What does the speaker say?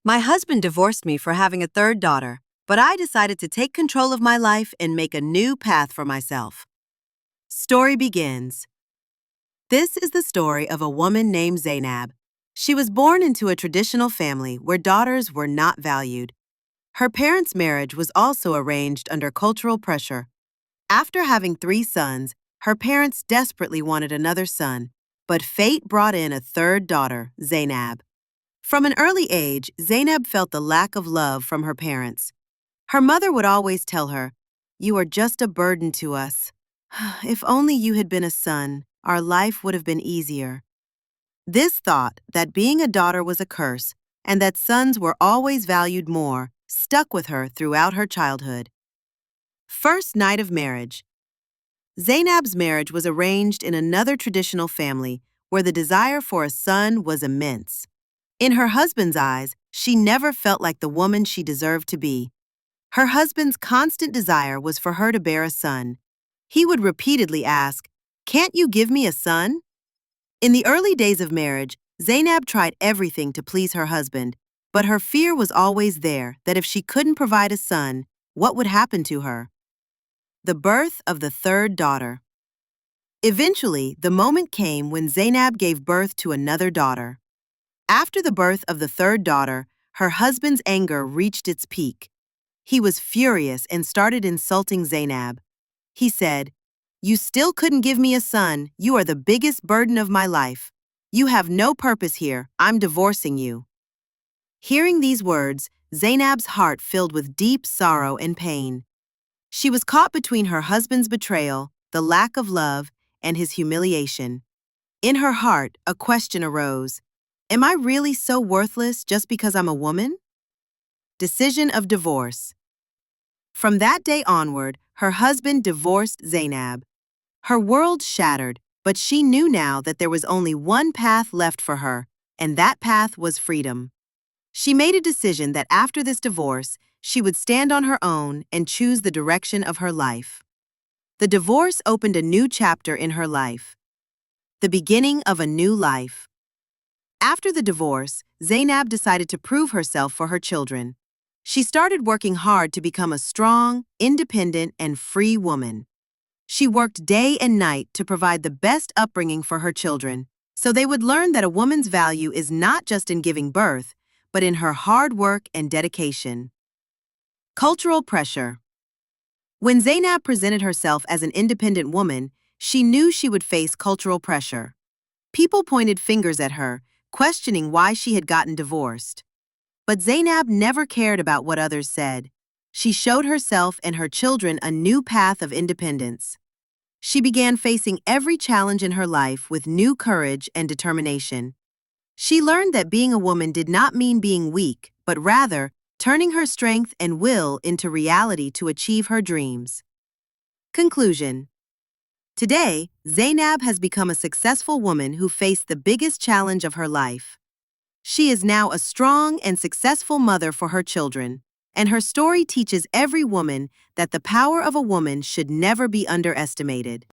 My husband divorced me for having a third daughter, but I decided to take control of my life and make a new path for myself. Story begins. This is the story of a woman named Zainab. She was born into a traditional family where daughters were not valued. Her parents' marriage was also arranged under cultural pressure. After having 3 sons, her parents desperately wanted another son, but fate brought in a third daughter, Zainab. From an early age, Zainab felt the lack of love from her parents. Her mother would always tell her, "You are just a burden to us. If only you had been a son, our life would have been easier." This thought that being a daughter was a curse and that sons were always valued more stuck with her throughout her childhood. First night of marriage. Zainab's marriage was arranged in another traditional family where the desire for a son was immense. In her husband's eyes, she never felt like the woman she deserved to be. Her husband's constant desire was for her to bear a son. He would repeatedly ask, "Can't you give me a son?" In the early days of marriage, Zainab tried everything to please her husband, but her fear was always there that if she couldn't provide a son, what would happen to her? The birth of the third daughter. Eventually, the moment came when Zainab gave birth to another daughter. After the birth of the third daughter, her husband's anger reached its peak. He was furious and started insulting Zainab. He said, "You still couldn't give me a son. You are the biggest burden of my life. You have no purpose here. I'm divorcing you." Hearing these words, Zainab's heart filled with deep sorrow and pain. She was caught between her husband's betrayal, the lack of love, and his humiliation. In her heart, a question arose. Am I really so worthless just because I'm a woman? Decision of divorce. From that day onward, her husband divorced Zainab. Her world shattered, but she knew now that there was only one path left for her, and that path was freedom. She made a decision that after this divorce, she would stand on her own and choose the direction of her life. The divorce opened a new chapter in her life. The beginning of a new life. After the divorce, Zainab decided to prove herself for her children. She started working hard to become a strong, independent, and free woman. She worked day and night to provide the best upbringing for her children, so they would learn that a woman's value is not just in giving birth, but in her hard work and dedication. Cultural pressure. When Zainab presented herself as an independent woman, she knew she would face cultural pressure. People pointed fingers at her, questioning why she had gotten divorced. But Zainab never cared about what others said. She showed herself and her children a new path of independence. She began facing every challenge in her life with new courage and determination. She learned that being a woman did not mean being weak, but rather turning her strength and will into reality to achieve her dreams. Conclusion. Today, Zainab has become a successful woman who faced the biggest challenge of her life. She is now a strong and successful mother for her children, and her story teaches every woman that the power of a woman should never be underestimated.